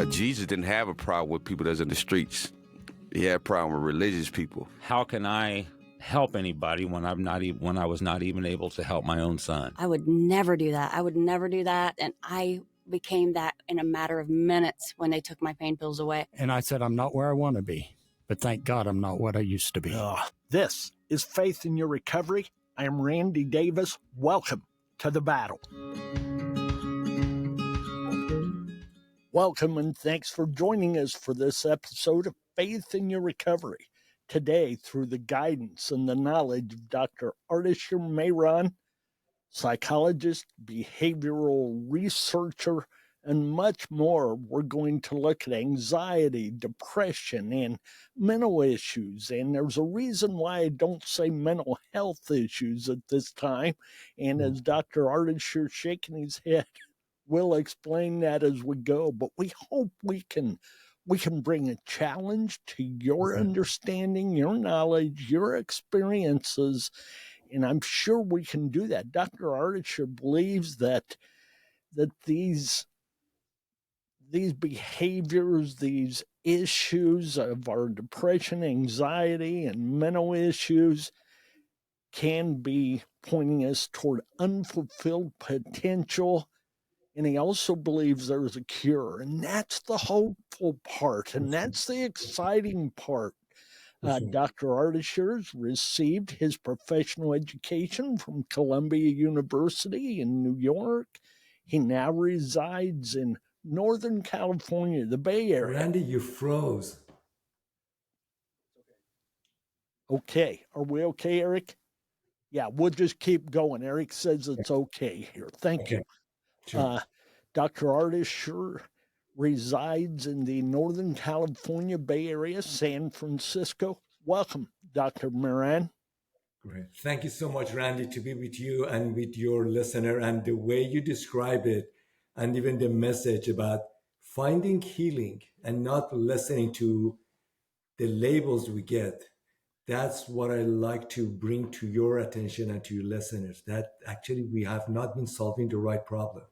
Jesus didn't have a problem with people that's in the streets. He had a problem with religious people. How can I help anybody when when I was not even able to help my own son? I would never do that. I would never do that. And I became that in a matter of minutes when they took my pain pills away. And I said, I'm not where I want to be, but thank God I'm not what I used to be. This is Faith in Your Recovery. I am Randy Davis. Welcome to the battle. Welcome and thanks for joining us for this episode of Faith in Your Recovery. Today, through the guidance and the knowledge of Dr. Ardeshir Mehran, psychologist, behavioral researcher, and much more, we're going to look at anxiety, depression, and mental issues. And there's a reason why I don't say mental health issues at this time. And as Dr. Ardeshir shaking his head, we'll explain that as we go. But we hope we can bring a challenge to your understanding, your knowledge, your experiences, and I'm sure we can do that. Dr. Ardeshir believes that these behaviors, these issues of our depression, anxiety, and mental issues can be pointing us toward unfulfilled potential. And he also believes there is a cure. And that's the hopeful part. And that's the exciting part. Dr. Ardeshir received his professional education from Columbia University in New York. He now resides in Northern California, the Bay Area. Randy, you froze. Okay. Are we okay, Eric? Yeah, we'll just keep going. Eric says it's okay here. Thank you. Sure. Dr. Ardeshir resides in the Northern California Bay Area, San Francisco. Welcome, Dr. Mehran. Great. Thank you so much, Randy, to be with you and with your listener. And the way you describe it, and even the message about finding healing and not listening to the labels we get, that's what I like to bring to your attention and to your listeners, that actually we have not been solving the right problem.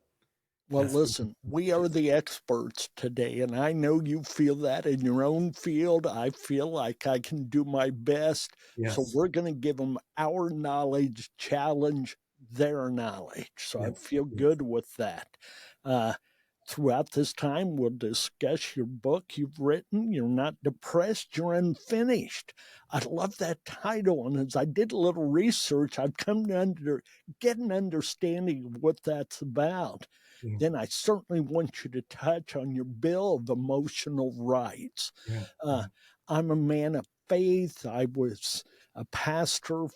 Well, listen, we are the experts today, and I know you feel that in your own field. I feel like I can do my best. Yes. So we're going to give them our knowledge, challenge their knowledge. So I feel good with that. Throughout this time, we'll discuss your book you've written, You're Not Depressed, You're Unfinished. I love that title, and as I did a little research, I've come to get an understanding of what that's about. Then I certainly want you to touch on your Bill of Emotional Rights. I'm a man of faith. I've been a pastor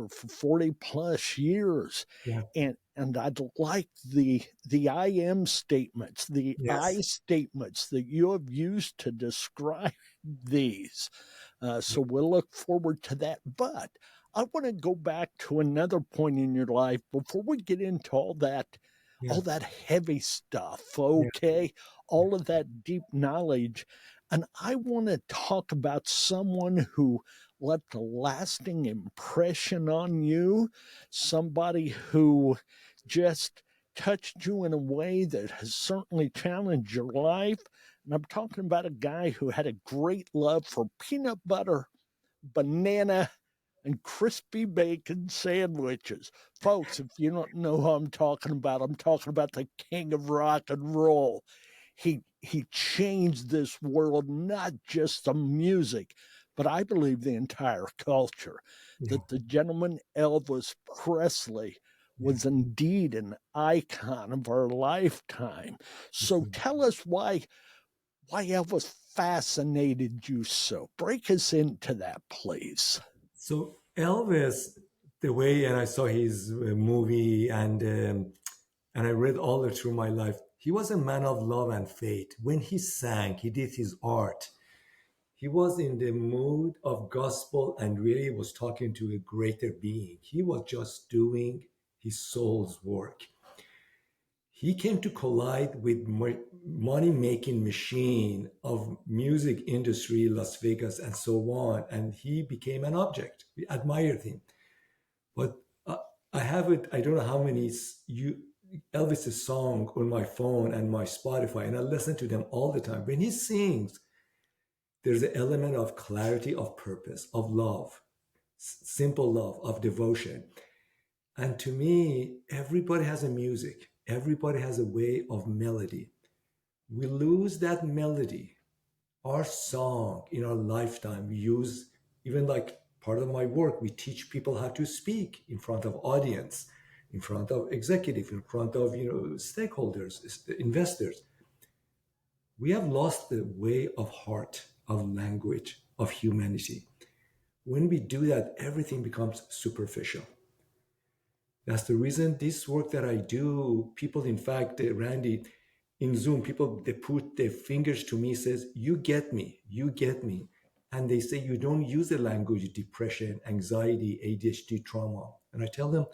for 40 plus years. And I'd like the I am statements, the I statements that you have used to describe these. So we'll look forward to that. But I want to go back to another point in your life before we get into all that heavy stuff, okay? All of that deep knowledge. And I want to talk about someone who left a lasting impression on you, somebody who just touched you in a way that has certainly challenged your life. And I'm talking about a guy who had a great love for peanut butter, banana, and crispy bacon sandwiches. Folks, if you don't know who I'm talking about the king of rock and roll. He changed this world, not just the music, but I believe the entire culture. That the gentleman Elvis Presley was indeed an icon of our lifetime. So tell us why Elvis fascinated you so. Break us into that, please. So Elvis, the way, and I saw his movie and I read all through my life, he was a man of love and faith. When he sang, he did his art. He was in the mood of gospel and really was talking to a greater being. He was just doing his soul's work. He came to collide with money-making machine of music industry, Las Vegas, and so on. And he became an object. We admired him. But I don't know how many Elvis's song on my phone and my Spotify, and I listen to them all the time. When he sings, there's an element of clarity, of purpose, of love, simple love, of devotion. And to me, everybody has a music. Everybody has a way of melody. We lose that melody. Our song in our lifetime, we use, even like part of my work, we teach people how to speak in front of audience, in front of executive, in front of stakeholders, investors. We have lost the way of heart, of language, of humanity. When we do that, everything becomes superficial. That's the reason this work that I do, people, in fact, Randy, in Zoom, people, they put their fingers to me, says, you get me. And they say, you don't use the language, depression, anxiety, ADHD, trauma. And I tell them,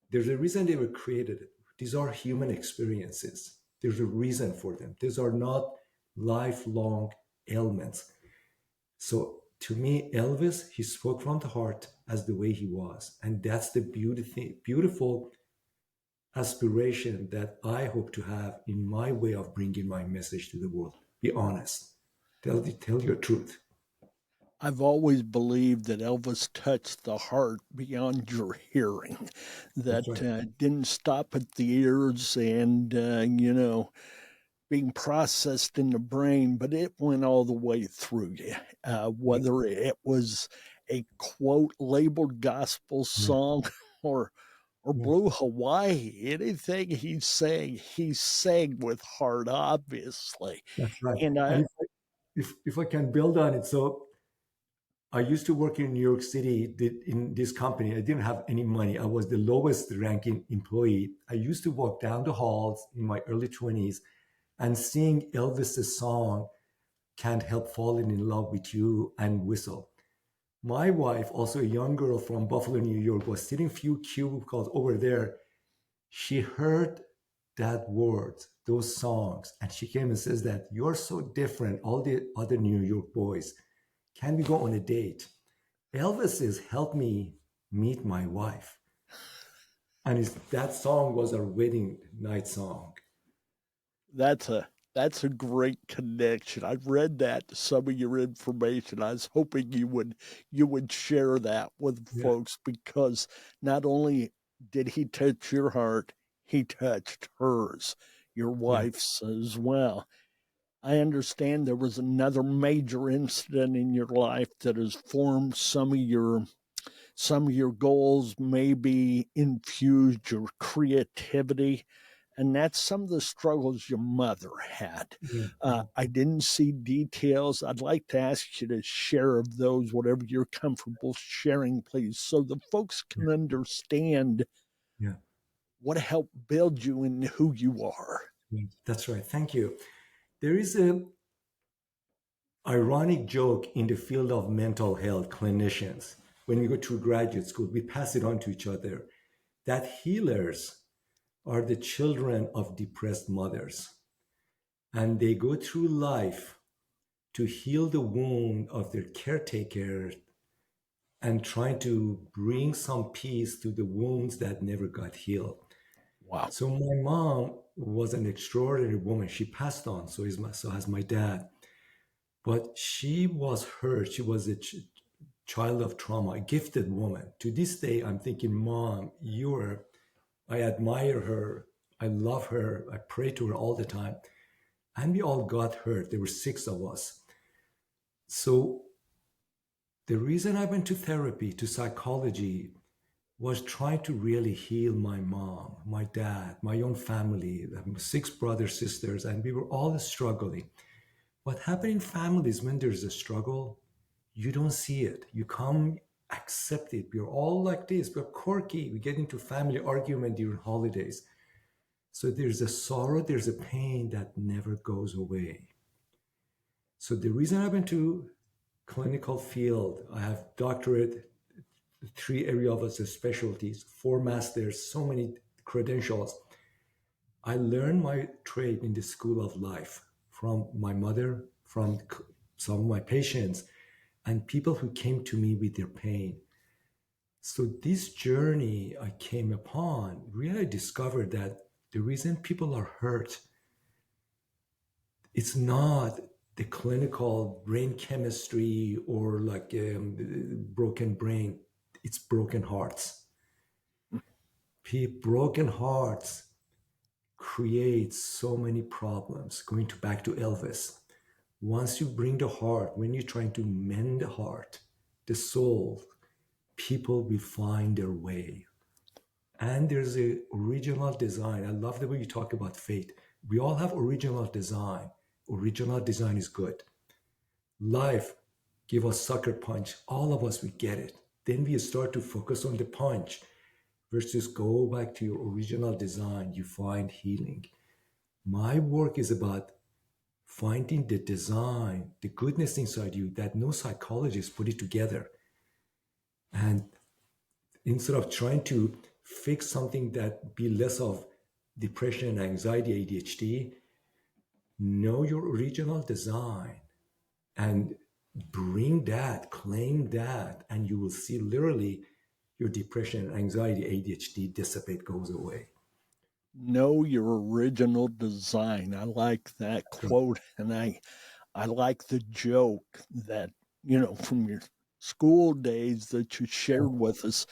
there's a reason they were created. These are human experiences. There's a reason for them. These are not lifelong ailments. So to me, Elvis, he spoke from the heart as the way he was. And that's the beautiful aspiration that I hope to have in my way of bringing my message to the world. Be honest. Tell your truth. I've always believed that Elvis touched the heart beyond your hearing, that right. Didn't stop at the ears and, being processed in the brain, but it went all the way through you. Whether it was a quote labeled gospel song or Blue Hawaii, anything he sang with heart, obviously. That's right. And If I can build on it, so I used to work in New York City in this company. I didn't have any money. I was the lowest ranking employee. I used to walk down the halls in my early 20s and sing Elvis's song, Can't Help Falling in Love with You, and whistle. My wife, also a young girl from Buffalo, New York, was sitting a few cubicles over there. She heard that words, those songs, and she came and says that you're so different, all the other New York boys. Can we go on a date? Elvis has helped me meet my wife. And that song was our wedding night song. That's a great connection. I've read that, some of your information. I was hoping you would share that with folks, because not only did he touch your heart, he touched hers, your wife's as well. I understand there was another major incident in your life that has formed some of your goals, maybe infused your creativity, and that's some of the struggles your mother had. I didn't see details. I'd like to ask you to share of those, whatever you're comfortable sharing, please, so the folks can understand what helped build you and who you are. That's right. Thank you. There is a ironic joke in the field of mental health clinicians. When we go to graduate school, we pass it on to each other, that healers are the children of depressed mothers. And they go through life to heal the wound of their caretaker and trying to bring some peace to the wounds that never got healed. Wow. So my mom was an extraordinary woman. She passed on, so has my dad. But she was hurt. She was a child of trauma, a gifted woman. To this day, I'm thinking, Mom, I admire her. I love her. I pray to her all the time. And we all got hurt. There were 6 of us. So the reason I went to therapy, to psychology, was trying to really heal my mom, my dad, my own family, 6 brothers, sisters, and we were all struggling. What happens in families when there's a struggle, you don't see it. You come, accept it. We're all like this. We're quirky. We get into family argument during holidays. So there's a sorrow, there's a pain that never goes away. So the reason I went to clinical field, I have doctorate, 3 areas of specialties, 4 masters, so many credentials. I learned my trade in the school of life from my mother, from some of my patients, and people who came to me with their pain. So this journey I came upon, really discovered that the reason people are hurt, it's not the clinical brain chemistry or like broken brain, it's broken hearts. Broken hearts create so many problems. Going to back to Elvis, once you bring the heart, when you're trying to mend the heart, the soul, people will find their way. And there's a original design. I love the way you talk about fate. We all have original design. Original design is good. Life give us sucker punch. All of us, we get it. Then we start to focus on the punch versus go back to your original design. You find healing. My work is about finding the design, the goodness inside you that no psychologist put it together. And instead of trying to fix something that be less of depression, anxiety, ADHD, know your original design and bring that, claim that, and you will see literally your depression, anxiety, ADHD dissipate, goes away. Know your original design. I like that quote, and I like the joke that, from your school days that you shared with us.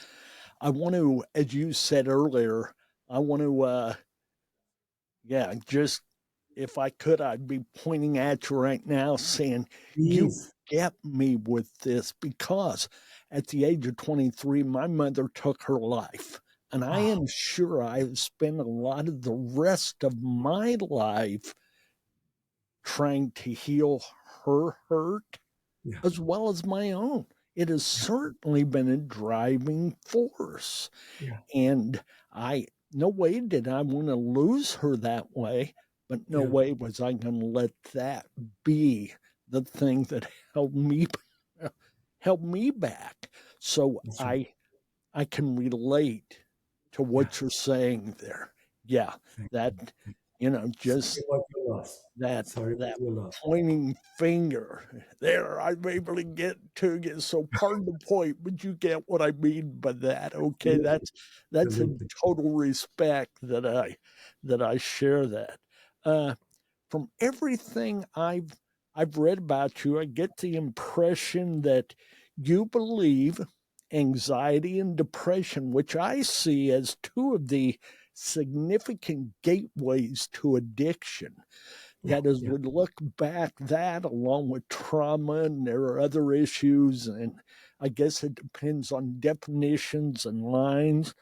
I want to, as you said earlier, I want to, just if I could, I'd be pointing at you right now saying, you get me with this, because at the age of 23, my mother took her life. And I am sure I've spent a lot of the rest of my life trying to heal her hurt as well as my own. It has certainly been a driving force. And no way did I want to lose her that way, but no way was I going to let that be the thing that held me back. So I can relate to what you're saying there. Yeah, that, just that pointing finger there, I'm able to get to you. So pardon the point, but you get what I mean by that. Okay, that's in total respect that I share that. From everything I've read about you, I get the impression that you believe anxiety and depression, which I see as two of the significant gateways to addiction. That as we look back, that along with trauma, and there are other issues, and I guess it depends on definitions and lines,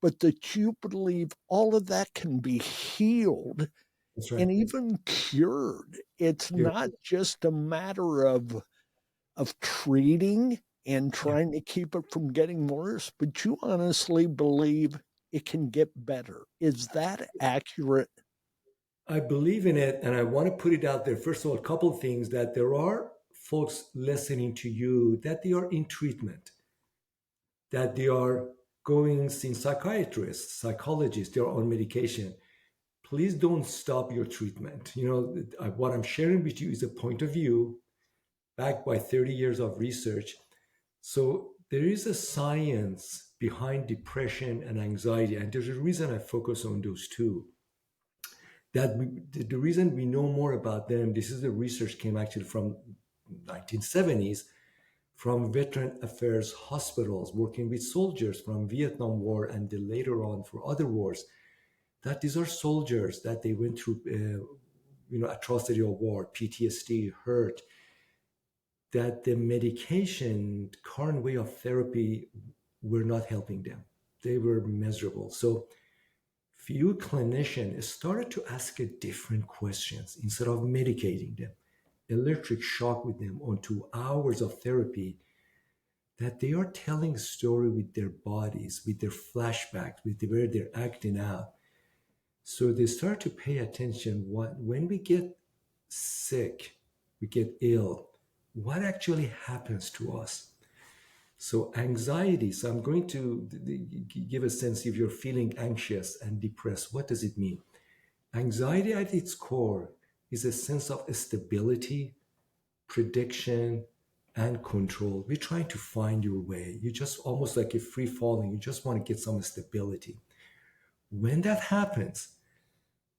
but that you believe all of that can be healed and even cured. It's not just a matter of treating and trying to keep it from getting worse, but you honestly believe it can get better. Is that accurate? I believe in it, and I want to put it out there. First of all, a couple of things, that there are folks listening to you that they are in treatment, that they are going seeing psychiatrists, psychologists, they're on medication. Please don't stop your treatment. What I'm sharing with you is a point of view backed by 30 years of research. So there is a science behind depression and anxiety, and there's a reason I focus on those two. The reason we know more about them, this is the research came actually from 1970s, from Veteran Affairs hospitals working with soldiers from Vietnam War and then later on for other wars, that these are soldiers that they went through, atrocity of war, PTSD, hurt, that the medication, current way of therapy were not helping them. They were miserable. So few clinicians started to ask different questions instead of medicating them, electric shock with them on 2 hours of therapy, that they are telling a story with their bodies, with their flashbacks, with where they're acting out. So they start to pay attention when we get sick, we get ill, what actually happens to us. So anxiety, so I'm going to give a sense, if you're feeling anxious and depressed, what does it mean? Anxiety at its core is a sense of stability, prediction, and control. We're trying to find your way. You just almost like a free falling. You just want to get some stability. When that happens,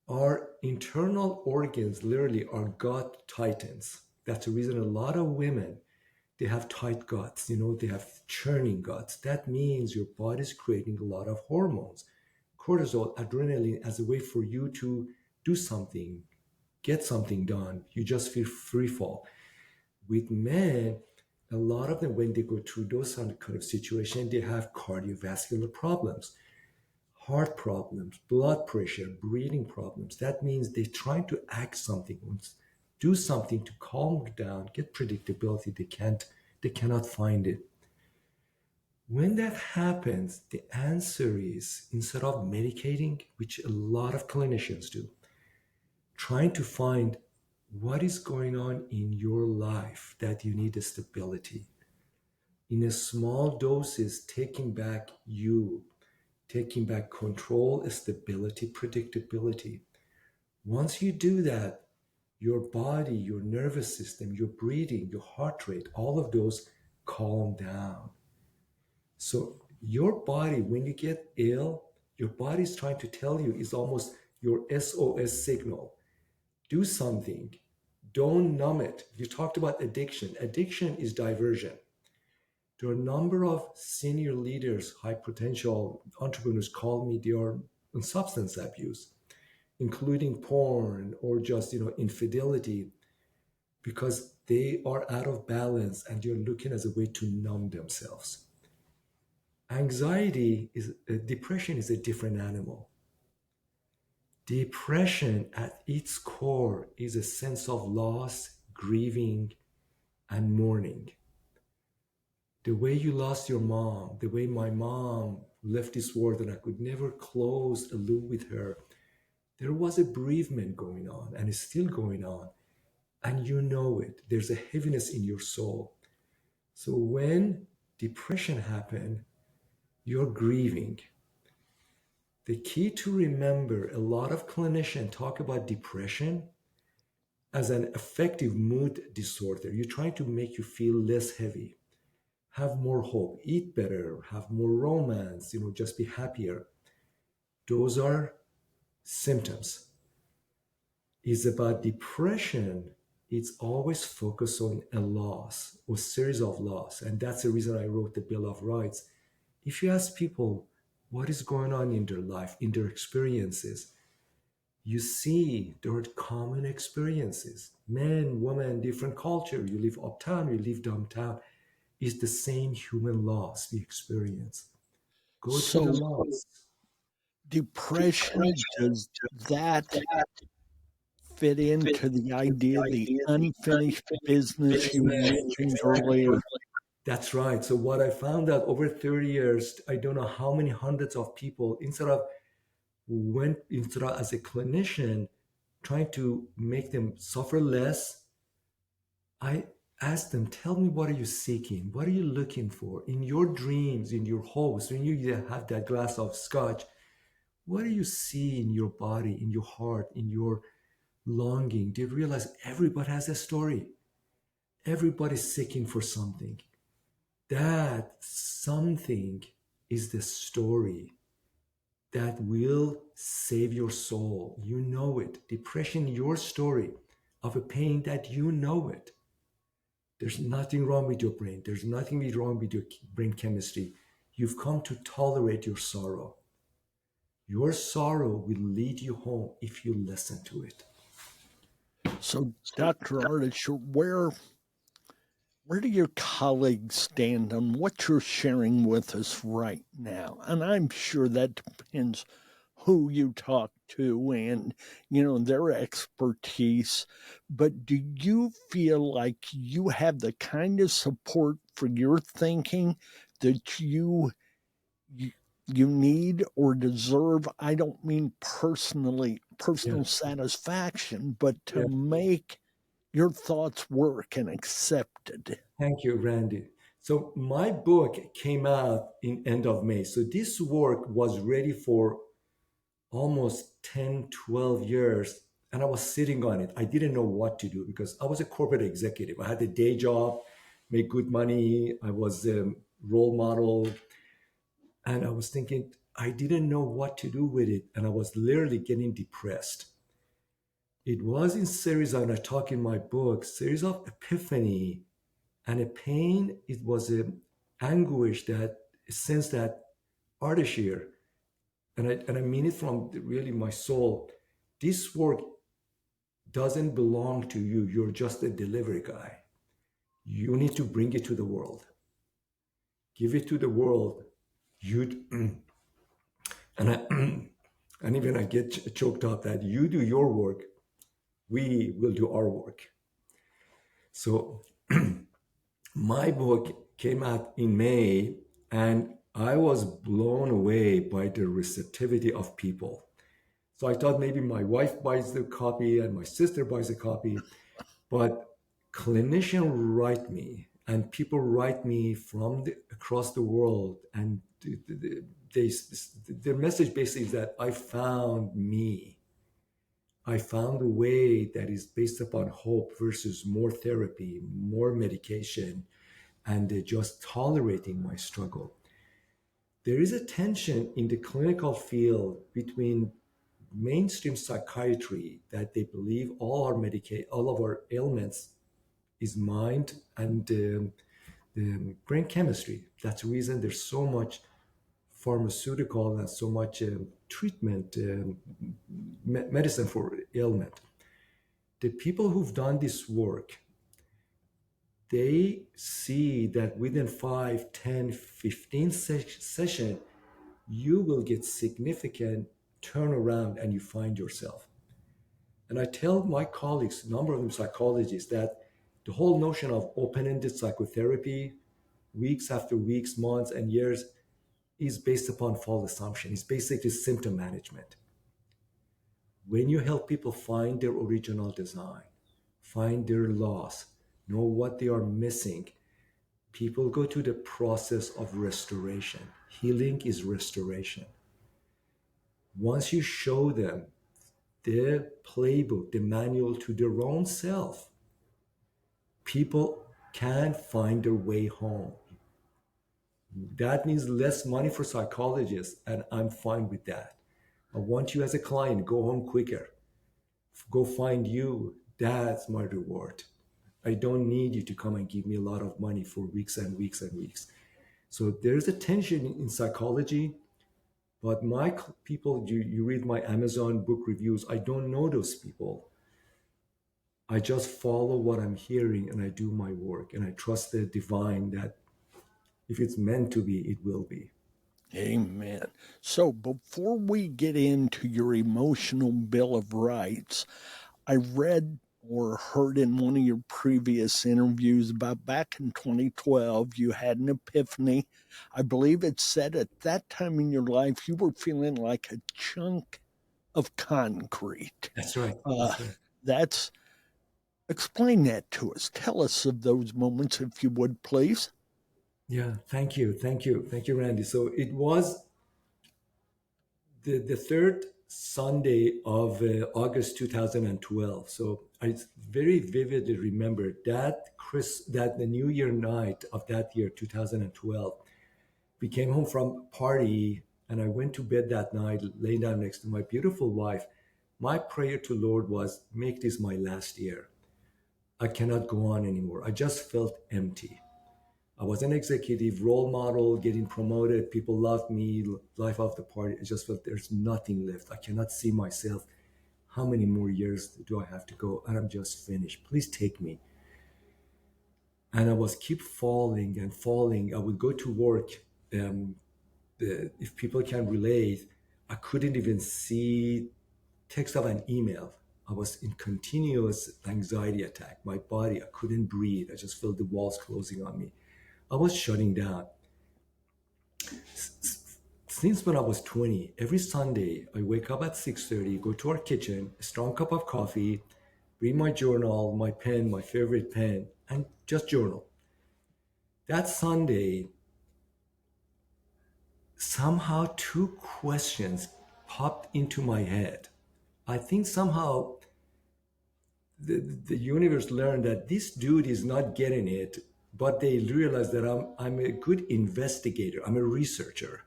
our internal organs literally our gut tightens. That's the reason a lot of women, they have tight guts, they have churning guts. That means your body's creating a lot of hormones, cortisol, adrenaline, as a way for you to do something, get something done. You just feel free fall. With men, a lot of them, when they go through those kind of situations, they have cardiovascular problems, heart problems, blood pressure, breathing problems. That means they're trying to act something, do something to calm down, get predictability. They cannot find it. When that happens, the answer is, instead of medicating, which a lot of clinicians do, trying to find what is going on in your life that you need a stability. In a small doses, taking back you, taking back control, stability, predictability. Once you do that, your body, your nervous system, your breathing, your heart rate, all of those calm down. So your body, when you get ill, your body is trying to tell you, is almost your SOS signal. Do something. Don't numb it. You talked about addiction. Addiction is diversion. There are a number of senior leaders, high potential entrepreneurs call me, they are on substance abuse, including porn or just infidelity, because they are out of balance and you're looking as a way to numb themselves. Depression is a different animal. Depression at its core is a sense of loss, grieving, and mourning. The way you lost your mom, the way my mom left this world and I could never close a loop with her, there was a bereavement going on and it's still going on. And you know it. There's a heaviness in your soul. So when depression happened, you're grieving. The key to remember, a lot of clinicians talk about depression as an affective mood disorder. You're trying to make you feel less heavy, have more hope, eat better, have more romance, just be happier. Those are symptoms. It's about depression. It's always focused on a loss or series of loss. And that's the reason I wrote the Bill of Rights. If you ask people what is going on in their life, in their experiences, you see there are common experiences. Men, women, different culture. You live uptown, you live downtown. It's the same human loss we experience. Go to the loss. Depression, does that fit into the idea, the unfinished business you mentioned earlier? That's right. So what I found out over 30 years, I don't know how many hundreds of people, instead of as a clinician, trying to make them suffer less, I asked them, tell me, what are you seeking? What are you looking for in your dreams, in your hopes, when you have that glass of scotch? What do you see in your body, in your heart, in your longing? Do you realize everybody has a story? Everybody's seeking for something. That something is the story that will save your soul. You know it. Depression, your story of a pain that you know it. There's nothing wrong with your brain. There's nothing wrong with your brain chemistry. You've come to tolerate your sorrow. Your sorrow will lead you home if you listen to it. So, Dr. Ardeshir, where do your colleagues stand on what you're sharing with us right now? And I'm sure that depends who you talk to and, their expertise. But do you feel like you have the kind of support for your thinking that you need or deserve? I don't mean personal satisfaction, but to make your thoughts work and accepted. Thank you, Randy. So my book came out in end of May. So this work was ready for almost 10, 12 years. And I was sitting on it. I didn't know what to do because I was a corporate executive. I had a day job. make good money. I was a role model. And I was thinking, I didn't know what to do with it. And I was literally getting depressed. It was in series, and I talk in my book, series of epiphany and a pain. It was a anguish, that a sense that Ardeshir, and I mean it from really my soul, this work doesn't belong to you. You're just a delivery guy. You need to bring it to the world. Give it to the world. You and I and even I get choked up that you do your work, we will do our work. So my book came out in May, and I was blown away by the receptivity of people. So I thought maybe my wife buys the copy and my sister buys a copy, but clinicians write me, and people write me from across the world, and their message basically is that I found me. I found a way that is based upon hope versus more therapy, more medication, and just tolerating my struggle. There is a tension in the clinical field between mainstream psychiatry, that they believe all of our ailments is mind and brain chemistry. That's the reason there's so much pharmaceutical and so much treatment, medicine for ailment. The people who've done this work, they see that within 5, 10, 15 session, you will get significant turnaround and you find yourself. And I tell my colleagues, a number of them psychologists, that the whole notion of open-ended psychotherapy, weeks after weeks, months and years, is based upon false assumption. It's basically symptom management. When you help people find their original design, find their loss, know what they are missing, people go to the process of restoration. Healing is restoration. Once you show them the playbook, the manual to their own self, people can find their way home. That means less money for psychologists, and I'm fine with that. I want you as a client, go home quicker. Go find you. That's my reward. I don't need you to come and give me a lot of money for weeks and weeks and weeks. So there's a tension in psychology, but my people, you read my Amazon book reviews, I don't know those people. I just follow what I'm hearing and I do my work, and I trust the divine that if it's meant to be, it will be. Amen. So before we get into your emotional Bill of Rights, I read or heard in one of your previous interviews about back in 2012, you had an epiphany. I believe it said at that time in your life, you were feeling like a chunk of concrete. That's right. Explain that to us. Tell us of those moments, if you would, please. Yeah, thank you, Randy. So it was the third Sunday of August 2012. So I very vividly remember that the New Year night of that year, 2012. We came home from a party, and I went to bed that night, lay down next to my beautiful wife. My prayer to Lord was, make this my last year. I cannot go on anymore. I just felt empty. I was an executive role model, getting promoted. People loved me, life of the party. I just felt there's nothing left. I cannot see myself. How many more years do I have to go? And I'm just finished. Please take me. And I was keep falling and falling. I would go to work. If people can relate, I couldn't even see text of an email. I was in continuous anxiety attack. My body, I couldn't breathe. I just felt the walls closing on me. I was shutting down. Since when I was 20, every Sunday, I wake up at 6:30, go to our kitchen, a strong cup of coffee, bring my journal, my pen, my favorite pen, and just journal. That Sunday, somehow 2 questions popped into my head. I think somehow the universe learned that this dude is not getting it. but they realized that I'm a good investigator. I'm a researcher.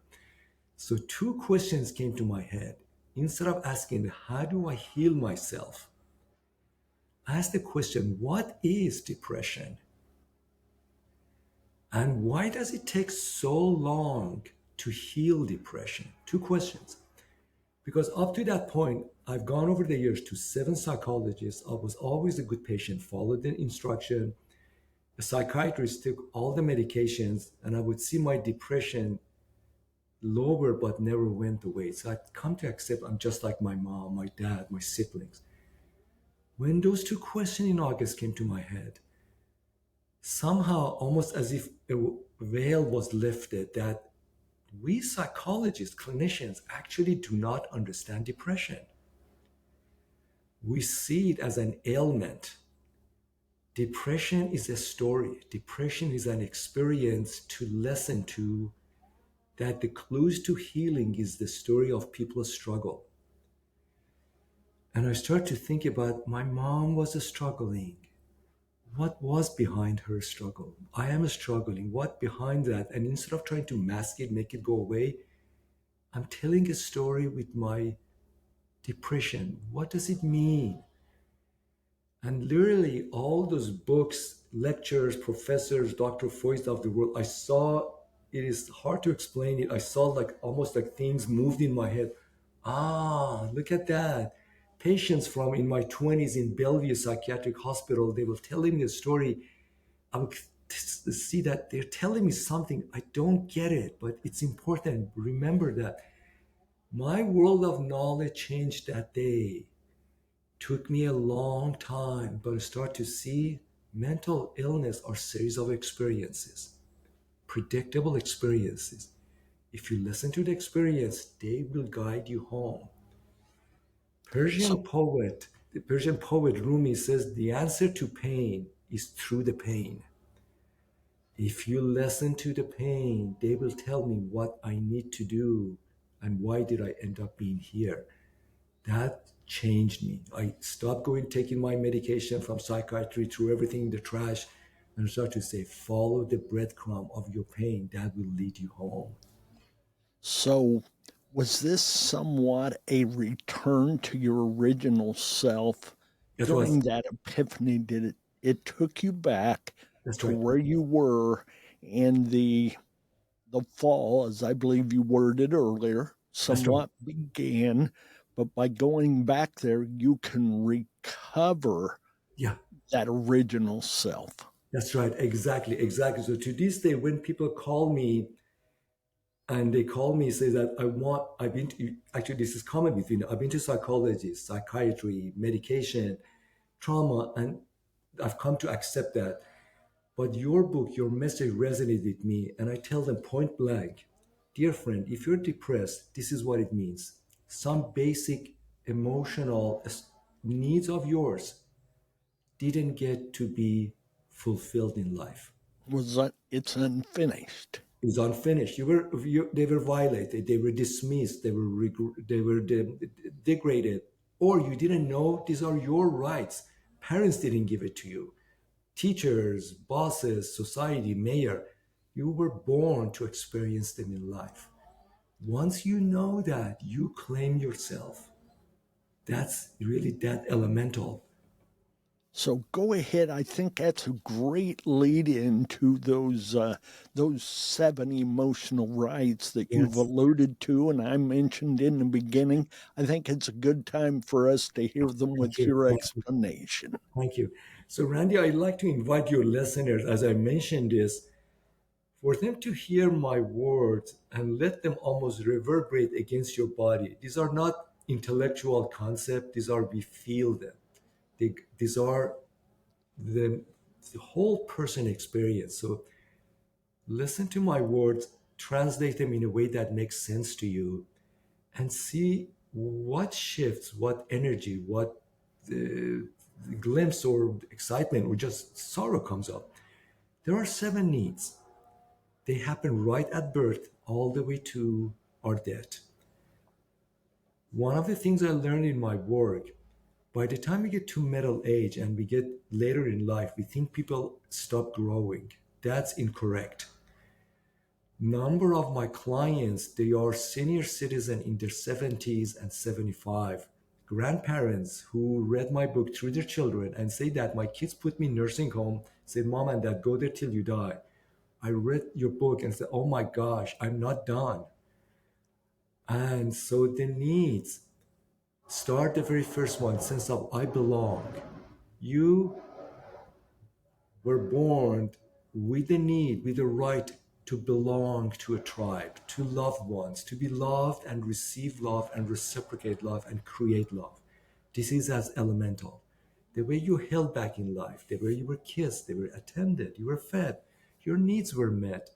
So two questions came to my head. Instead of asking, how do I heal myself? I asked the question, what is depression? And why does it take so long to heal depression? Two questions. Because up to that point, I've gone over the years to 7 psychologists. I was always a good patient, followed the instruction. The psychiatrist took all the medications, and I would see my depression lower but never went away. So I'd come to accept I'm just like my mom, my dad, my siblings. When those two questions in August came to my head, somehow almost as if a veil was lifted that we psychologists, clinicians, actually do not understand depression. We see it as an ailment. Depression is a story. Depression is an experience to listen to, that the clues to healing is the story of people's struggle. And I start to think about my mom was struggling. What was behind her struggle? I am struggling. What behind that? And instead of trying to mask it, make it go away, I'm telling a story with my depression. What does it mean? And literally all those books, lectures, professors, Dr. Foy's of the world, I saw, it is hard to explain it. I saw like almost like things moved in my head. Ah, look at that. Patients from in my 20s in Bellevue Psychiatric Hospital, they were telling me a story. I would see that they're telling me something. I don't get it, but it's important. Remember that my world of knowledge changed that day. Took me a long time, but I start to see mental illness are series of experiences, predictable experiences. If you listen to the experience, they will guide you home. The Persian poet Rumi says the answer to pain is through the pain. If you listen to the pain, they will tell me what I need to do and why did I end up being here. That changed me. I stopped taking my medication from psychiatry, threw everything in the trash, and started to say, follow the breadcrumb of your pain. That will lead you home. So, was this somewhat a return to your original self during that epiphany? Did it took you back to where you were in the fall, as I believe you worded earlier, somewhat began, but by going back there, you can recover that original self. That's right. Exactly. So to this day, when people call me and they call me, say that I've been to, actually this is common between, I've been to psychology, psychiatry, medication, trauma, and I've come to accept that. But your book, your message resonated with me. And I tell them point blank, dear friend, if you're depressed, this is what it means. Some basic emotional needs of yours didn't get to be fulfilled in life. It's unfinished. It's unfinished. They were violated. They were dismissed. They were degraded. Or you didn't know these are your rights. Parents didn't give it to you. Teachers, bosses, society, mayor, you were born to experience them in life. Once you know that, you claim yourself. That's really that elemental. So go ahead. I think that's a great lead into those 7 emotional rights that you've alluded to and I mentioned in the beginning. I think it's a good time for us to hear them with your explanation. Thank you. So Randy, I'd like to invite your listeners, as I mentioned this, for them to hear my words and let them almost reverberate against your body. These are not intellectual concepts. These are, we feel them. These are the whole person experience. So listen to my words, translate them in a way that makes sense to you, and see what shifts, what energy, what glimpse or excitement or just sorrow comes up. There are 7 needs. They happen right at birth all the way to our death. One of the things I learned in my work, by the time we get to middle age and we get later in life, we think people stop growing. That's incorrect. Number of my clients, they are senior citizen in their 70s and 75. Grandparents who read my book through their children and say that my kids put me in nursing home, said, Mom and Dad, go there till you die. I read your book and said, oh my gosh, I'm not done. And so the needs start, the very first one, sense of I belong. You were born with the need, with the right to belong to a tribe, to loved ones, to be loved and receive love and reciprocate love and create love. This is as elemental. The way you held back in life, the way you were kissed, they were attended, you were fed, your needs were met,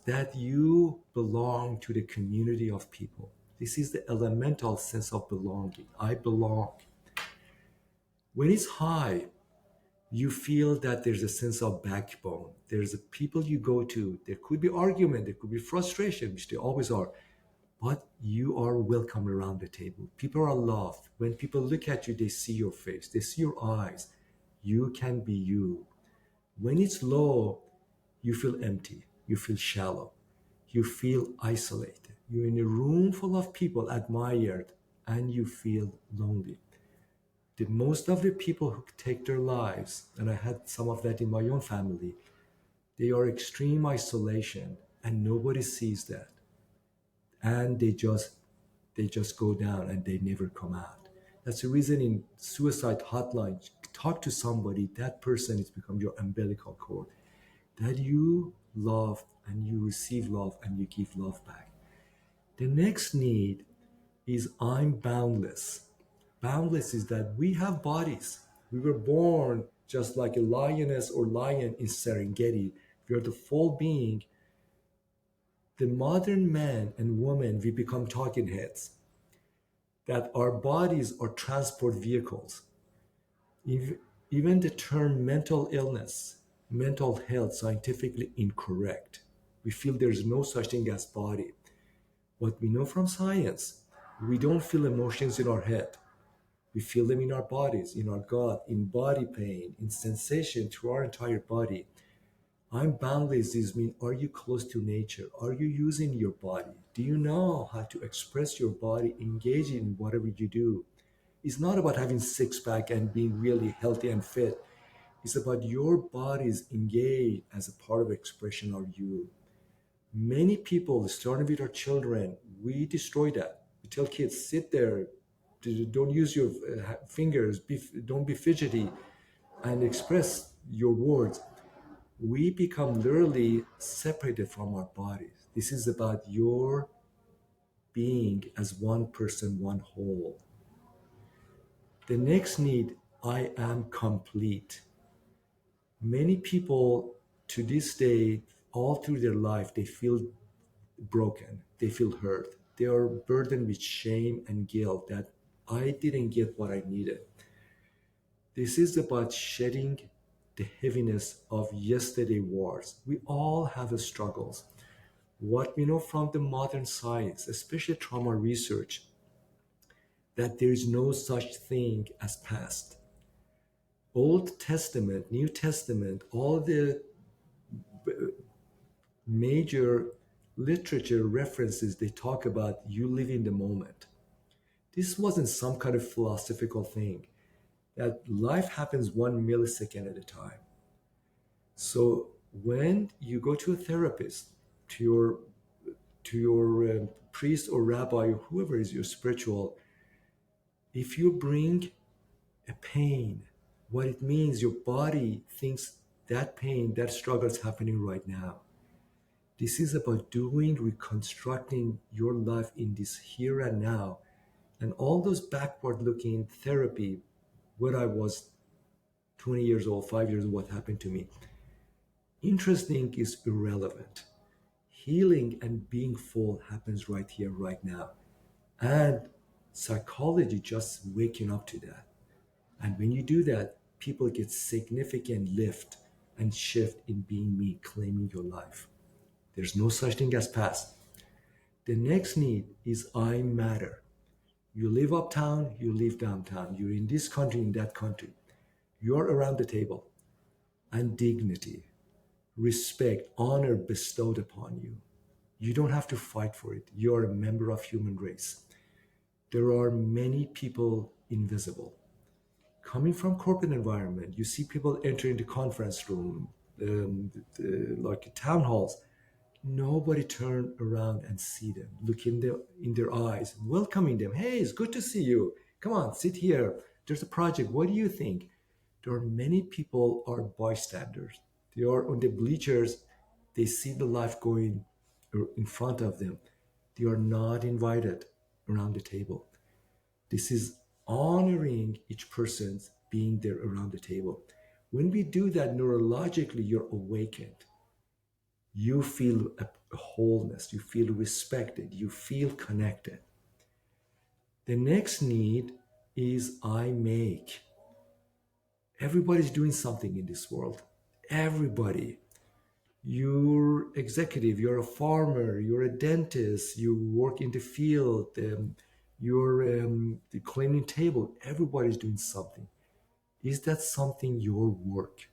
that you belong to the community of people. This is the elemental sense of belonging. I belong. When it's high, you feel that there's a sense of backbone. There's a people you go to. There could be argument, there could be frustration, which they always are, but you are welcome around the table. People are loved. When people look at you, they see your face, they see your eyes. You can be you. When it's low, you feel empty, you feel shallow, you feel isolated. You're in a room full of people admired, and you feel lonely. Most of the people who take their lives, and I had some of that in my own family, they are extreme isolation and nobody sees that. And they just go down and they never come out. That's the reason in suicide hotline, talk to somebody, that person has become your umbilical cord. That you love and you receive love and you give love back. The next need is I'm boundless. Boundless is that we have bodies. We were born just like a lioness or lion in Serengeti. We are the full being. The modern man and woman, we become talking heads. That our bodies are transport vehicles. Even the term mental illness, mental health, scientifically incorrect. We feel there's no such thing as body. What we know from science, we don't feel emotions in our head. We feel them in our bodies, in our gut, in body pain, in sensation through our entire body. I'm boundless mean, are you close to nature? Are you using your body? Do you know how to express your body, engage in whatever you do? It's not about having six-pack and being really healthy and fit. It's about your body's engaged as a part of expression of you. Many people, starting with our children, we destroy that. We tell kids, sit there, don't use your fingers, don't be fidgety, and express your words. We become literally separated from our bodies. This is about your being as one person, one whole. The next need, I am complete. Many people to this day, all through their life, they feel broken, they feel hurt. They are burdened with shame and guilt that I didn't get what I needed. This is about shedding the heaviness of yesterday wars. We all have struggles. What we know from the modern science, especially trauma research, that there is no such thing as past. Old Testament, New Testament, all the major literature references, they talk about you live in the moment. This wasn't some kind of philosophical thing, that life happens 1 millisecond at a time. So when you go to a therapist, to your priest or rabbi or whoever is your spiritual, if you bring a pain, what it means, your body thinks that pain, that struggle is happening right now. This is about reconstructing your life in this here and now. And all those backward-looking therapy, when I was 20 years old, 5 years old, what happened to me? Interesting is irrelevant. Healing and being full happens right here, right now. And psychology just waking up to that. And when you do that, people get significant lift and shift in being me, claiming your life. There's no such thing as past. The next need is I matter. You live uptown, you live downtown. You're in this country, in that country. You're around the table. And dignity, respect, honor bestowed upon you. You don't have to fight for it. You're a member of human race. There are many people invisible. Coming from corporate environment, you see people entering the conference room, like town halls. Nobody turn around and see them, look in their eyes, welcoming them. Hey, it's good to see you. Come on, sit here. There's a project. What do you think? There are many people are bystanders. They are on the bleachers. They see the life going in front of them. They are not invited around the table. This is honoring each person's being there around the table. When we do that neurologically, you're awakened. You feel a wholeness, you feel respected, you feel connected. The next need is I make. Everybody's doing something in this world. Everybody. You're executive, you're a farmer, you're a dentist, you work in the field, you're cleaning table. Everybody's doing something. Is that something your work?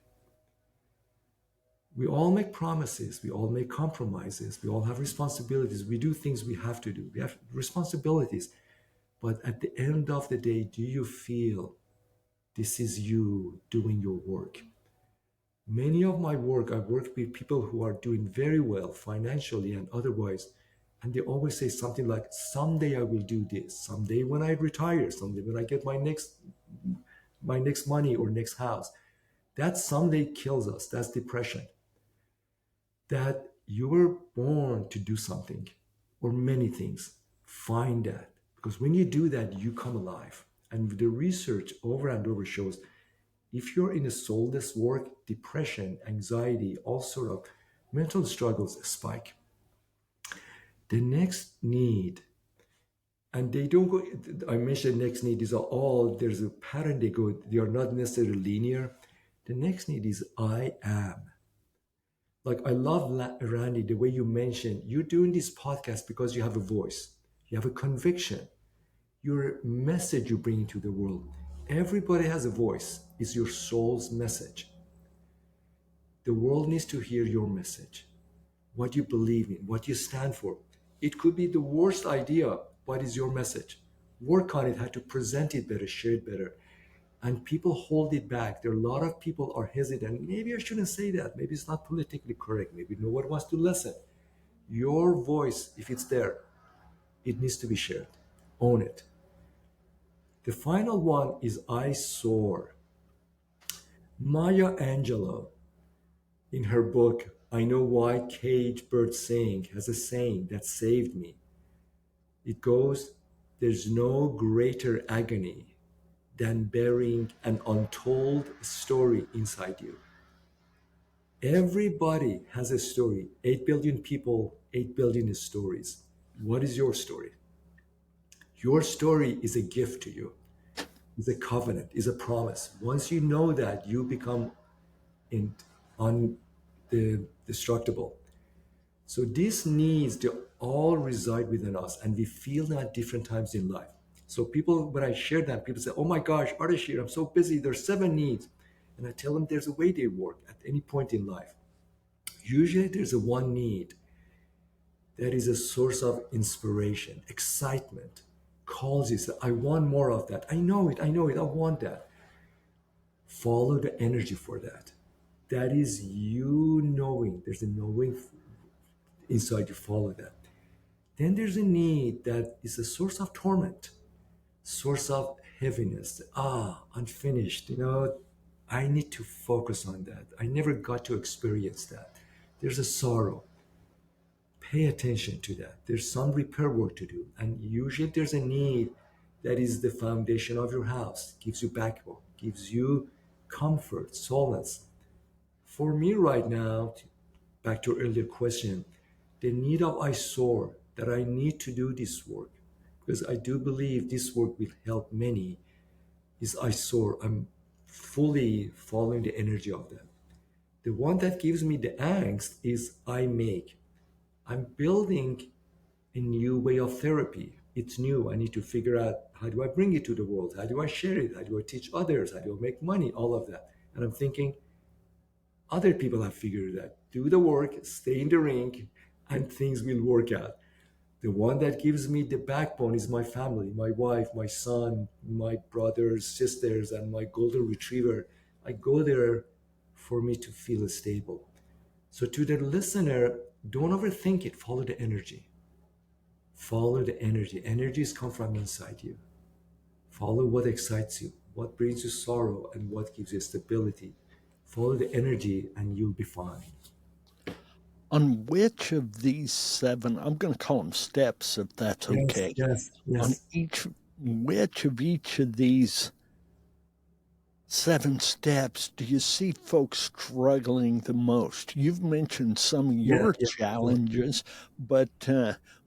We all make promises, we all make compromises, we all have responsibilities, we do things we have to do, we have responsibilities. But at the end of the day, do you feel this is you doing your work? Many of my work, I work with people who are doing very well financially and otherwise, and they always say something like, someday I will do this, someday when I retire, someday when I get my next money or next house. That someday kills us. That's depression. That you were born to do something or many things. Find that. Because when you do that, you come alive. And the research over and over shows if you're in a soulless work, depression, anxiety, all sort of mental struggles spike. The next need, and they don't go, I mentioned next need is all, there's a pattern they are not necessarily linear. The next need is I am. Like I love Randy, the way you mentioned, you're doing this podcast because you have a voice, you have a conviction, your message you bring to the world. Everybody has a voice. It's your soul's message. The world needs to hear your message, what you believe in, what you stand for. It could be the worst idea, but it's your message. Work on it, how to present it better, share it better. And people hold it back. There are a lot of people are hesitant. Maybe I shouldn't say that. Maybe it's not politically correct. Maybe no one wants to listen. Your voice, if it's there, it needs to be shared. Own it. The final one is I soar. Maya Angelou, in her book, I Know Why Cage Bird Sing, has a saying that saved me. It goes, there's no greater agony than bearing an untold story inside you. Everybody has a story. 8 billion people, 8 billion stories. What is your story? Your story is a gift to you. It's a covenant, is a promise. Once you know that, you become indestructible. So these needs, they all reside within us, and we feel them at different times in life. So people, when I share that, people say, oh my gosh, Ardeshir, I'm so busy. There's 7 needs. And I tell them there's a way they work at any point in life. Usually there's a one need that is a source of inspiration, excitement, calls you, say, I want more of that. I know it, I want that. Follow the energy for that. That is you knowing, there's a knowing inside you, follow that. Then there's a need that is a source of torment, source of heaviness. Unfinished, I need to focus on that. I never got to experience that. There's a sorrow. Pay attention to that. There's some repair work to do. And usually there's a need that is the foundation of your house, gives you backbone, gives you comfort, solace. For me right now, back to your earlier question, the need of I soar, that I need to do this work, because I do believe this work will help many, is I soar. I'm fully following the energy of that. The one that gives me the angst is I make. I'm building a new way of therapy. It's new. I need to figure out, how do I bring it to the world? How do I share it? How do I teach others? How do I make money? All of that. And I'm thinking, Other people have figured that. Do the work, stay in the ring, and things will work out. The one that gives me the backbone is my family, my wife, my son, my brothers, sisters, and my golden retriever. I go there for me to feel stable. So to the listener, don't overthink it. Follow the energy. Follow the energy. Energies come from inside you. Follow what excites you, what brings you sorrow, and what gives you stability. Follow the energy, and you'll be fine. On which of these 7, I'm going to call them steps, if that's okay. Yes, yes. On which of each of these 7 steps do you see folks struggling the most? You've mentioned some of your challenges, but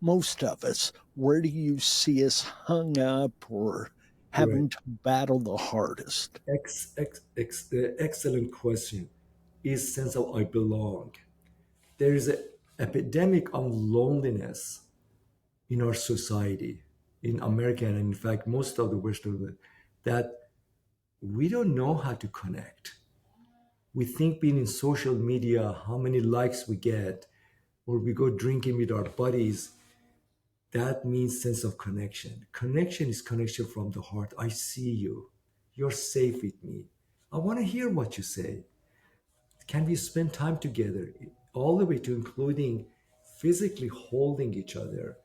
most of us, where do you see us hung up or having to battle the hardest? Excellent question. Is sense of I belong. There is an epidemic of loneliness in our society, in America, and in fact, most of the Western world, that we don't know how to connect. We think being in social media, how many likes we get, or we go drinking with our buddies, that means sense of connection. Connection is connection from the heart. I see you. You're safe with me. I want to hear what you say. Can we spend time together? All the way to including physically holding each other.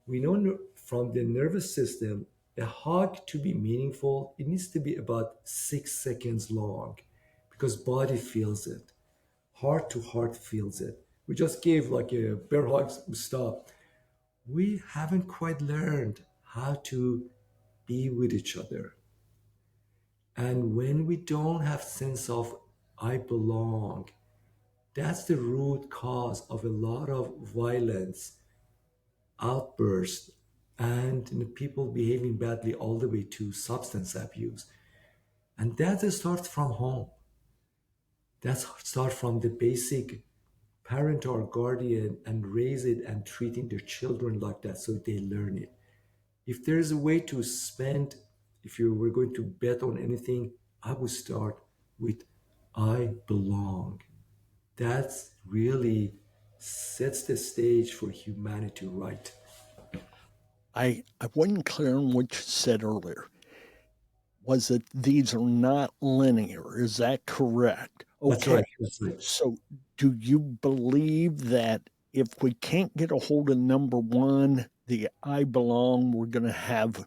We know from the nervous system, a hug to be meaningful, it needs to be about 6 seconds long because body feels it. Heart to heart feels it. We just gave like a bear hug, stop. We haven't quite learned how to be with each other. And when we don't have sense of I belong, that's the root cause of a lot of violence, outbursts, and people behaving badly all the way to substance abuse. And that starts from home. That starts from the basic parent or guardian and raise it and treating their children like that so they learn it. If there's a way to spend, if you were going to bet on anything, I would start with I belong. That's really sets the stage for humanity right. I wasn't clear on what you said earlier. Was it these are not linear? Is that correct? Okay. That's right. That's right. So do you believe that if we can't get a hold of number 1, the I belong, we're going to have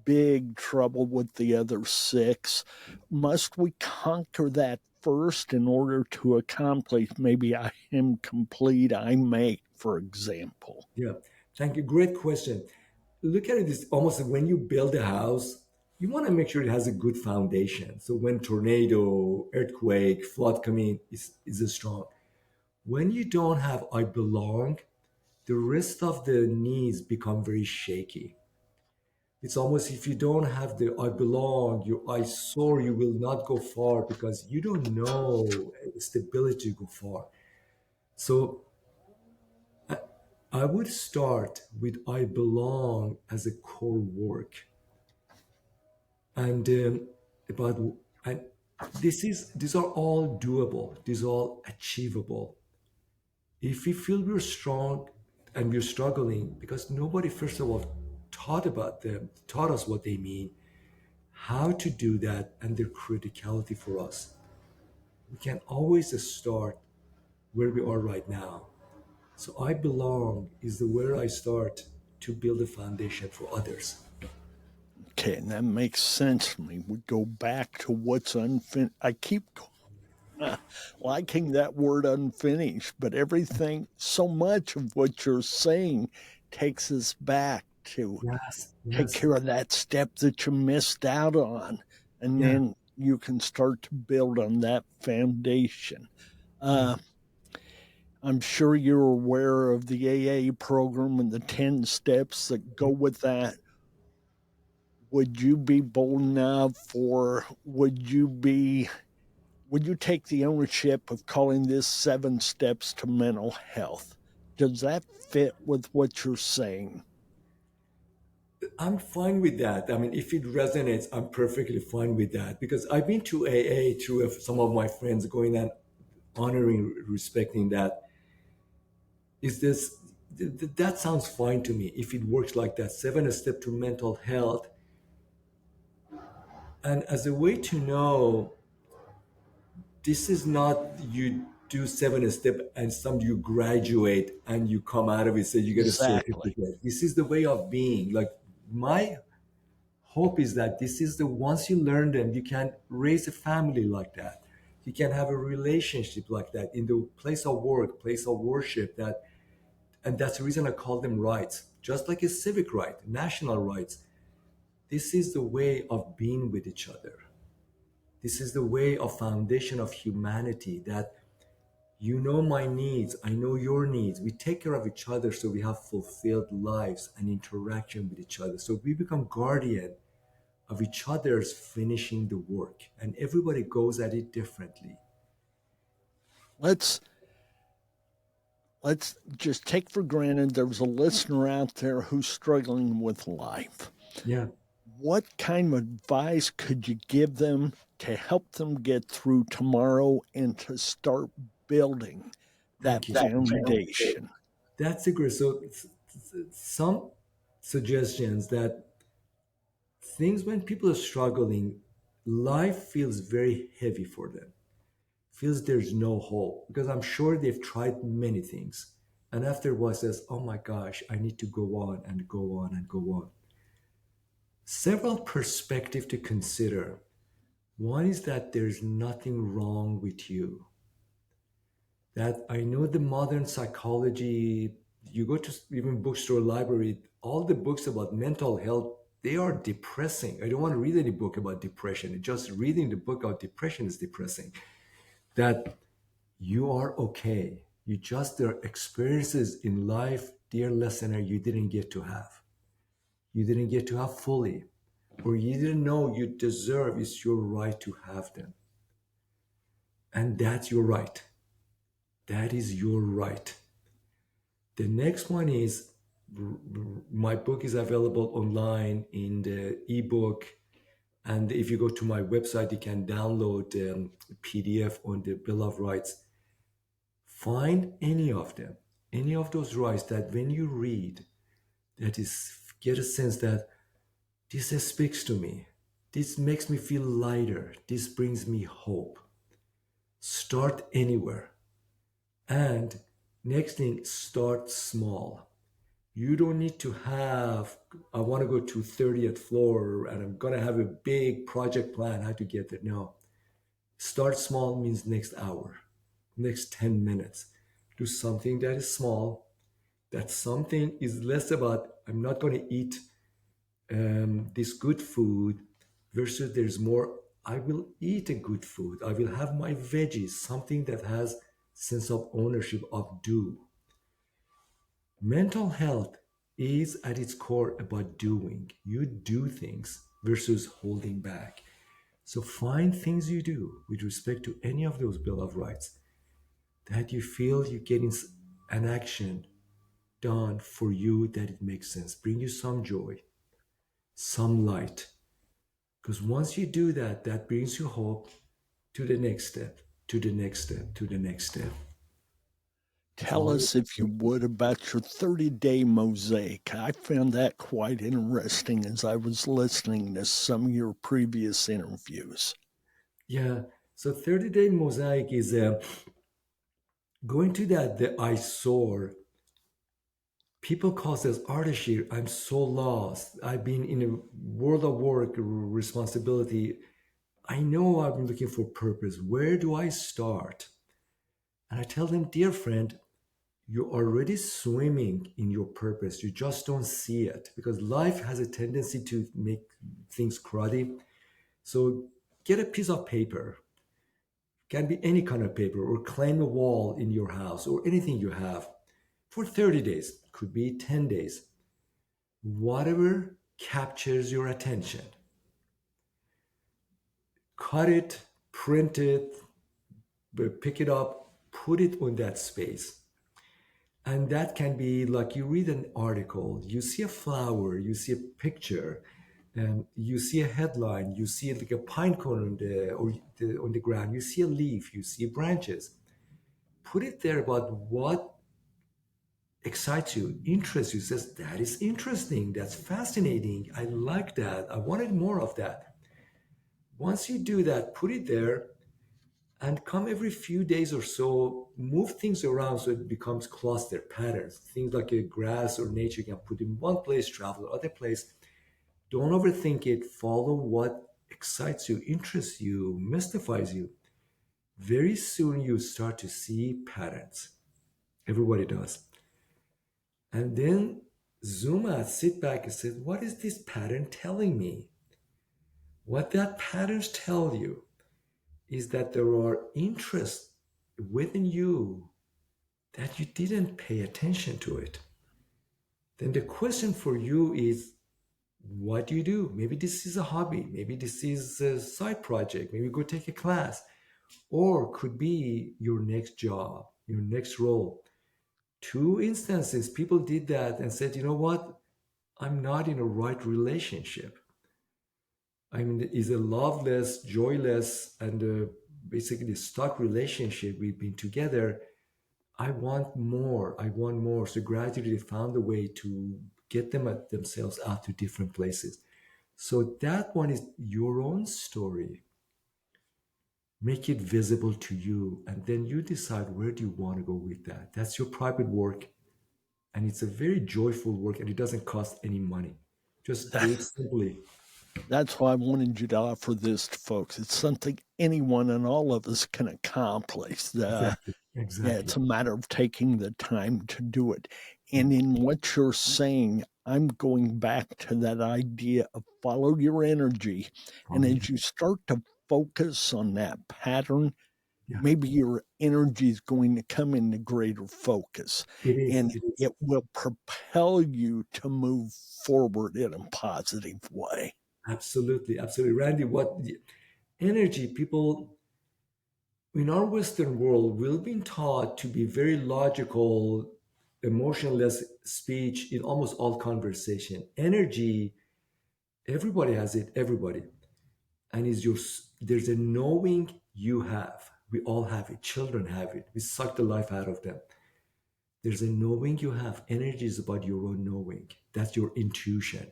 big trouble with the other 6? Must we conquer that first in order to accomplish maybe I am complete, I make, for example? Yeah. Thank you. Great question. Look at it as almost like when you build a house, you want to make sure it has a good foundation. So when tornado, earthquake, flood come in, is strong. When you don't have I belong, the rest of the needs become very shaky. It's almost if you don't have the I belong, your I soar, you will not go far because you don't know stability to go far. So I would start with I belong as a core work. And about and these are all doable, these are all achievable. If we feel we're strong and we're struggling because nobody first of all taught us what they mean, how to do that, and their criticality for us, we can always start where we are right now. So I belong is the where I start to build a foundation for others. Okay, and that makes sense to me. We go back to what's unfinished. I keep liking that word unfinished, but everything, so much of what you're saying takes us back to take care of that step that you missed out on. And then you can start to build on that foundation. I'm sure you're aware of the AA program and the 10 steps that go with that. Would you be bold enough, or would you take the ownership of calling this 7 steps to mental health? Does that fit with what you're saying? I'm fine with that. I mean, if it resonates, I'm perfectly fine with that because I've been to AA through some of my friends going, and honoring, respecting that. Is this that sounds fine to me if it works like that? 7 step to mental health, and as a way to know this is not you do 7 step and some you graduate and you come out of it so you get a Exactly. certificate. This is the way of being. Like my hope is that this is the once you learn them, you can raise a family like that. You can have a relationship like that in the place of work, place of worship. That and that's the reason I call them rights, just like a civic right, national rights. This is the way of being with each other. This is the way of foundation of humanity, that you know my needs, I know your needs. We take care of each other so we have fulfilled lives and interaction with each other. So we become guardian of each other's finishing the work, and everybody goes at it differently. Let's just take for granted there's a listener out there who's struggling with life. Yeah. What kind of advice could you give them to help them get through tomorrow and to start building that foundation? That's a great. So some suggestions that things when people are struggling, life feels very heavy for them. Feels there's no hope because I'm sure they've tried many things. And afterwards says, oh my gosh, I need to go on and go on and go on. Several perspectives to consider. One is that there's nothing wrong with you. That I know the modern psychology, you go to even bookstore, library, all the books about mental health, they are depressing. I don't want to read any book about depression. Just reading the book about depression is depressing. That you are okay. You just, there are experiences in life, dear listener, you didn't get to have. You didn't get to have fully, or you didn't know you deserve. It's your right to have them. And that's your right. That is your right. The next one is my book is available online in the ebook. And if you go to my website, you can download the PDF on the Bill of Rights. Find any of them, any of those rights that when you read, that is, get a sense that this speaks to me. This makes me feel lighter. This brings me hope. Start anywhere. And next thing, start small. You don't need to have, I want to go to 30th floor and I'm going to have a big project plan how to get there. No. Start small means next hour, next 10 minutes. Do something that is small. That something is less about, I'm not going to eat this good food versus there's more, I will eat a good food. I will have my veggies, something that has sense of ownership of do. Mental health is at its core about doing. You do things versus holding back. So find things you do with respect to any of those Bill of Rights that you feel you're getting an action done for you that it makes sense, bring you some joy, some light. Because once you do that, that brings you hope to the next step, to the next step, to the next step. Tell us, if you would, about your 30-day mosaic. I found that quite interesting as I was listening to some of your previous interviews. Yeah, so 30-day mosaic is going to that, the I soar. People call this Ardeshir, I'm so lost. I've been in a world of work, responsibility. I know I'm looking for purpose. Where do I start? And I tell them, dear friend, you're already swimming in your purpose. You just don't see it because life has a tendency to make things cruddy. So get a piece of paper. Can be any kind of paper, or claim a wall in your house or anything you have for 30 days. Could be 10 days. Whatever captures your attention. Cut it, print it, pick it up, put it on that space. And that can be like you read an article, you see a flower, you see a picture, and you see a headline, you see like a pine cone on the ground, you see a leaf, you see branches. put it there about what excites you, interests you. Says, that is interesting, that's fascinating, I like that, I wanted more of that. Once you do that, put it there, and come every few days or so, move things around so it becomes cluster patterns. Things like a grass or nature you can put in one place, travel to other place. Don't overthink it. Follow what excites you, interests you, mystifies you. Very soon you start to see patterns. Everybody does. And then zoom out, sit back and say, what is this pattern telling me? What that patterns tell you is that there are interests within you that you didn't pay attention to it. Then the question for you is, what do you do? Maybe this is a hobby. Maybe this is a side project. Maybe go take a class. Or could be your next job, your next role. Two instances, people did that and said, you know what? I'm not in a right relationship. I mean, it's a loveless, joyless, and basically stuck relationship. We've been together. I want more. I want more. So gradually they found a way to get themselves out to different places. So that one is your own story. Make it visible to you, and then you decide where do you want to go with that. That's your private work, and it's a very joyful work, and it doesn't cost any money. Just do it simply. That's why I wanted you to offer this to folks. It's something anyone and all of us can accomplish. Exactly. Yeah, it's a matter of taking the time to do it. And in what you're saying, I'm going back to that idea of follow your energy. And as you start to focus on that pattern, maybe your energy is going to come into greater focus. It will propel you to move forward in a positive way. Absolutely. Absolutely. Randy, what energy people in our Western world, we've been taught to be very logical, emotionless speech in almost all conversation. Energy, everybody has it, everybody. And there's a knowing you have. We all have it. Children have it. We suck the life out of them. There's a knowing you have. Energy is about your own knowing. That's your intuition.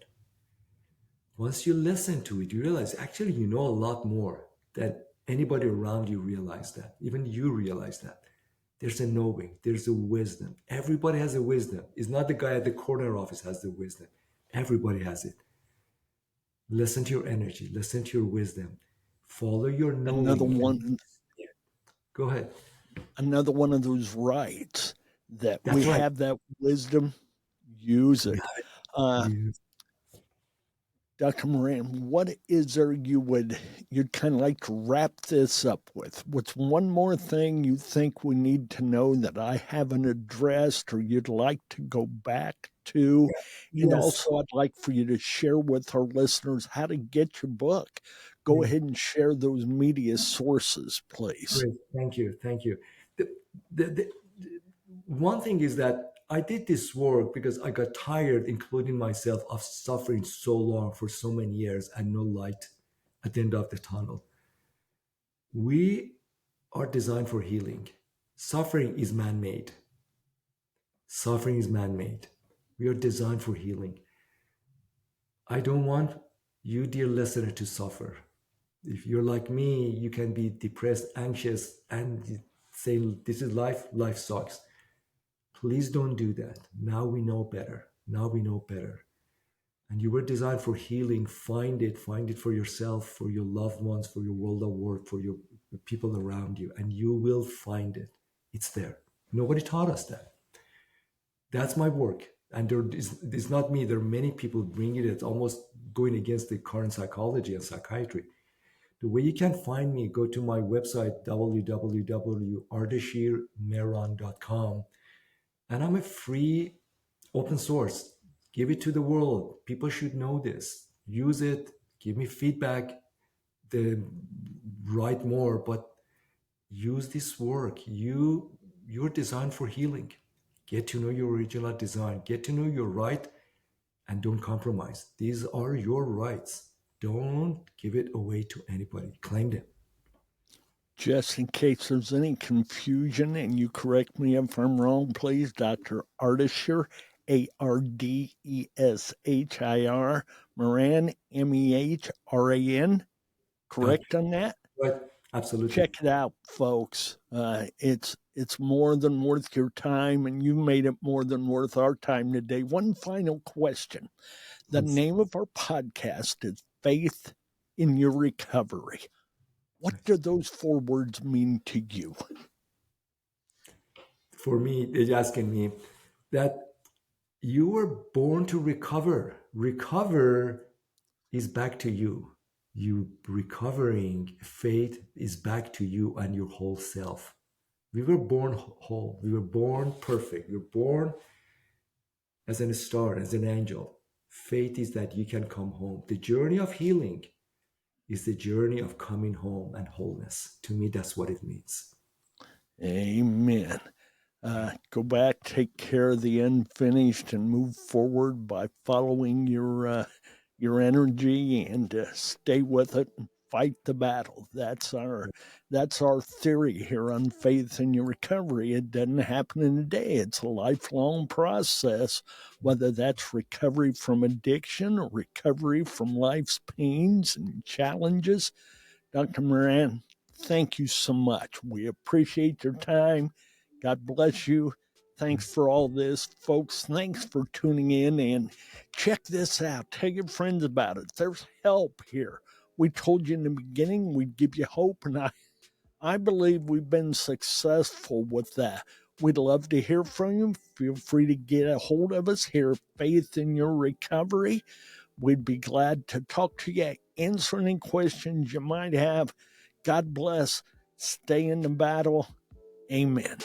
Once you listen to it, you realize actually you know a lot more than anybody around you realize that. Even you realize that. There's a knowing. There's a wisdom. Everybody has a wisdom. It's not the guy at the corner office has the wisdom. Everybody has it. Listen to your energy. Listen to your wisdom. Follow your knowing. Another one. Go ahead. Another one of those rights that we have that wisdom. Use it. Dr. Moran, what is there you'd kind of like to wrap this up with? What's one more thing you think we need to know that I haven't addressed or you'd like to go back to? Yes. And also I'd like for you to share with our listeners how to get your book. Go ahead and share those media sources, please. Great. Thank you. Thank you. The one thing is that I did this work because I got tired, including myself, of suffering so long for so many years and no light at the end of the tunnel. We are designed for healing. Suffering is man-made. Suffering is man-made. We are designed for healing. I don't want you, dear listener, to suffer. If you're like me, you can be depressed, anxious, and say, this is life, life sucks. Please don't do that. Now we know better. Now we know better. And you were designed for healing. Find it for yourself, for your loved ones, for your world of work, for your people around you, and you will find it. It's there. Nobody taught us that. That's my work. And it's not me. There are many people bringing it. It's almost going against the current psychology and psychiatry. The way you can find me, go to my website, www.ardeshirmehran.com. And I'm a free open source. Give it to the world. People should know this. Use it. Give me feedback. Write more, but use this work. You're designed for healing. Get to know your original design. Get to know your right, and don't compromise. These are your rights. Don't give it away to anybody. Claim them. Just in case there's any confusion, and you correct me if I'm wrong, please, Dr. Ardeshir, Ardeshir, Mehran, Mehran. Correct on that? Right. Absolutely. Check it out, folks. It's more than worth your time, and you made it more than worth our time today. One final question. The name of our podcast is Faith in Your Recovery. What do those 4 words mean to you? For me, they're asking me that you were born to recover. Recover is back to you. You recovering, faith is back to you and your whole self. We were born whole. We were born perfect. We were born as a star, as an angel. Faith is that you can come home. The journey of healing is the journey of coming home and wholeness. To me, that's what it means. Amen. Go back, take care of the unfinished, and move forward by following your energy, and stay with it and fight the battle. That's our theory here on Faith in Your Recovery. It doesn't happen in a day. It's a lifelong process, whether that's recovery from addiction or recovery from life's pains and challenges. Dr. Mehran, thank you so much. We appreciate your time. God bless you. Thanks for all this, folks. Thanks for tuning in, and check this out. Tell your friends about it. There's help here. We told you in the beginning we'd give you hope, and I believe we've been successful with that. We'd love to hear from you. Feel free to get a hold of us here at Faith in Your Recovery. We'd be glad to talk to you, answer any questions you might have. God bless. Stay in the battle. Amen.